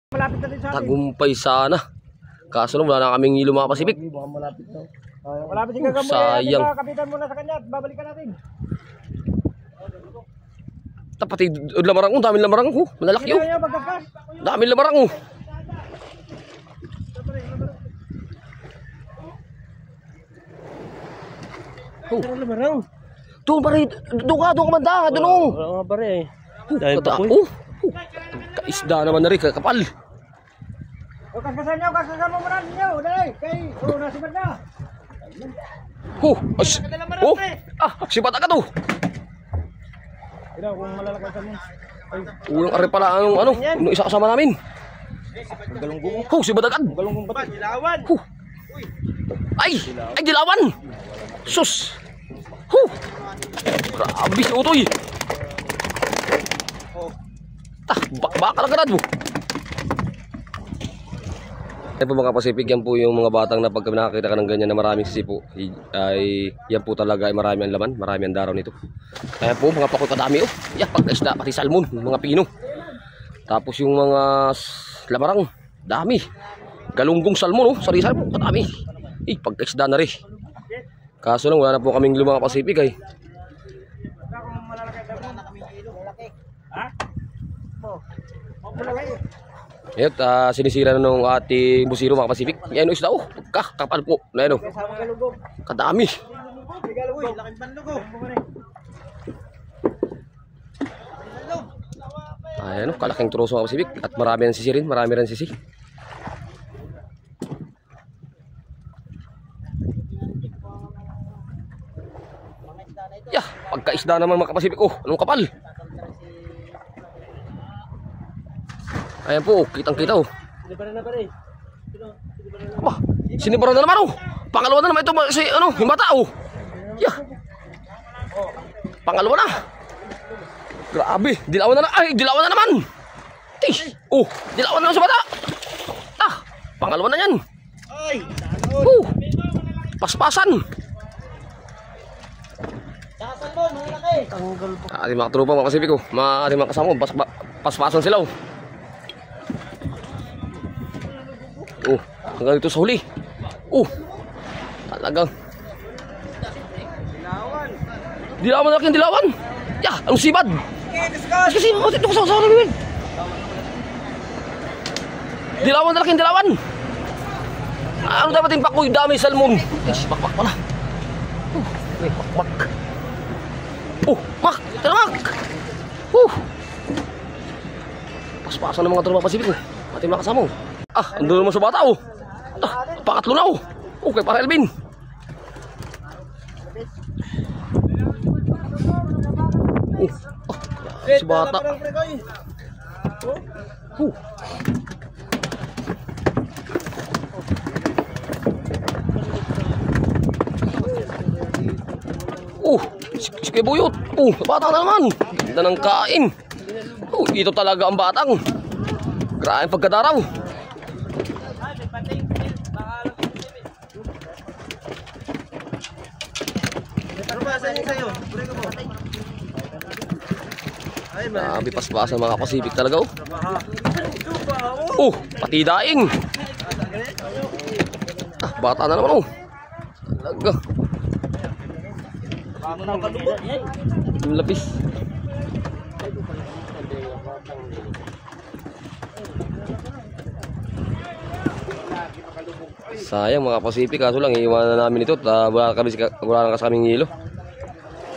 Malapit na din sa atin. Tagumpay sana. Kaso nung wala na kaming hilo mga Pacific. Malapit na. Malapit si Gagamboy. Sayang. Kapitan muna sa kanya at babalikan natin. Tapos lamarang ko, daming lamarang ko. Malalaki oh. Daming lamarang oh. Lamarang. Doon pare, doon ka banda, doon oh. Oo pare. Oh. Kaisda naman na rin, kapal. O kaskasan mo muna niyo. Dali, kay nasibad na. Si Bata ka to. Ikaw kung malalakasan mo. Ulang ari pala ano, yung isa kasama namin. Galunggong. Si Batagan. Galunggong ba? Dilawan. Ay, dilawan. Sus. Grabe si Utoy. Baka lang ganad mo. Yan po mga Pacific, yan po yung mga batang na pagka nakakita ka ng ganyan na maraming sisipo, ay yan po talaga ay marami ang laman, marami ang daraw nito. Kaya po mga pakot kadami oh. Yan, pagkaisda, pati salmon, mga pino. Tapos yung mga lamarang, dami. Galunggong salmon oh, sari salmon, kadami. Pagkaisda na rin. Kaso lang wala na po kaming mga Pacific ay. Ayun, sinisira na nung ating busiro mga Pacific. Yan o isda oh. Kapal po. Ayan o. Kadami. Ayan o, kalaking troso mga Pacific. At marami rin sisi rin. Marami rin sisi. Yeah, pagkaisda naman mga Pacific. Oh, anong kapal? Ayan po, kitang-kita oh. Aba, sinibaran na naman oh. Pangalawa na naman ito si ano, himata oh. Yeah. Pangalawa na. Grabe, dilawan na. Ay, dilawan na naman. Tish. Oh, dilawan na naman si bata. Pangalawa na yan. Paspasan. Ating mga tropa mga Pacific oh. Ating mga kasama, paspasan sila oh. Hanggang dito sa huli. Talagang dilawan na laking dilawan. Yeah, anong sibad? Kasi ito ko sa namin. Dilawan na laking dilawan. Ano dapat yung pakoy? Dami salmon. Bakbak pala. Bakbak. Mak! Talamak! Paspasan ng mga tropa Pacific oh. Ating mga kasama oh. Andun naman sa bata oh. Pangatlo na oh. Okay, para Elvin. Si bata. Sige buyot. Bata na naman. Ganda ng kain. Ito talaga ang batang. Grabe pagkadaraw. Grabe paspasan mga Pacific talaga oh. Pati daing. Bata na naman oh. Talaga. Yung lapis. Sayang mga Pacific, kaso lang iiwanan na namin ito. Wala na kaming hilo.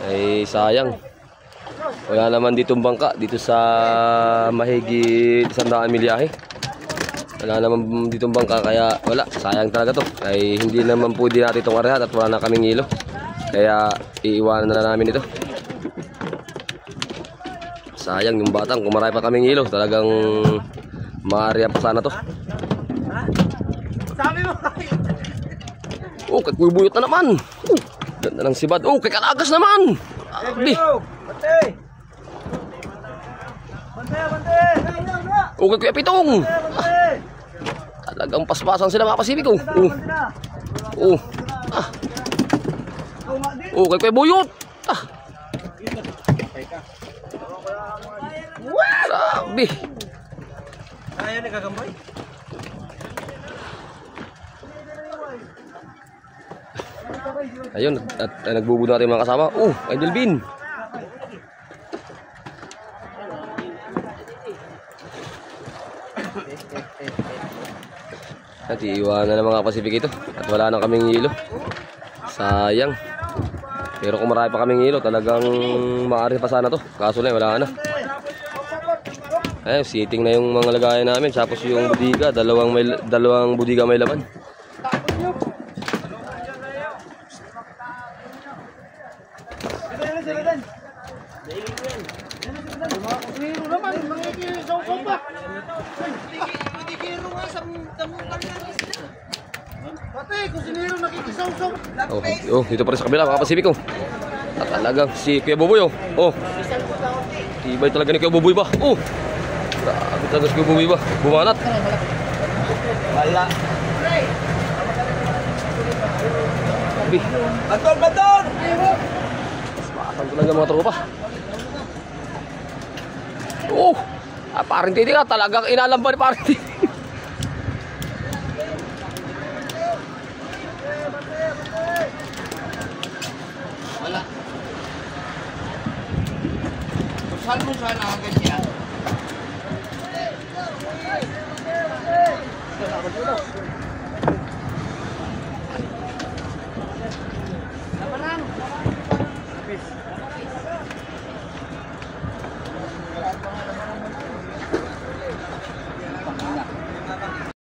Ay sayang. Wala naman ditong bangka dito sa mahigit 100 milyahe. Wala naman ditong bangka kaya wala. Sayang talaga to. Ay hindi naman pwede natin itong arehat at wala na kaming hilo. Kaya iiwanan na namin ito. Sayang yung batang, kung marami pa kaming hilo, talagang maarihan pa sana to. Kay kuybuyot na naman. Ganda ng sibad. Kay kalagas naman. Abi. Kay Kuya Pitong. Talagang paspasan sila mga Pacific oh. Kay Kuya Buyot. Grabe. Kaya na gagambay. Ayun, at nagbubuo natin mga kasama. Idol Bin. At iiwanan ng mga Pacific ito. At wala na kaming hilo. Sayang. Pero kung marami pa kaming hilo, talagang maaari pa sana to. Kaso na wala na. Sitting na yung mga lagayan namin. Tapos yung budiga, dalawang budiga may laman. Dito pa rin sa kabila mga Pacific. At talagang si Kuya Buboy. Tibay talaga ni Kuya Buboy ba? Grabe talaga si Kuya Buboy ba? Bumanat. Wala. Baton! Matang talaga mga tropa. Parang titi ka. Talagang inalamba ni parang titi. Wala. Saan mo sana ang ganyan?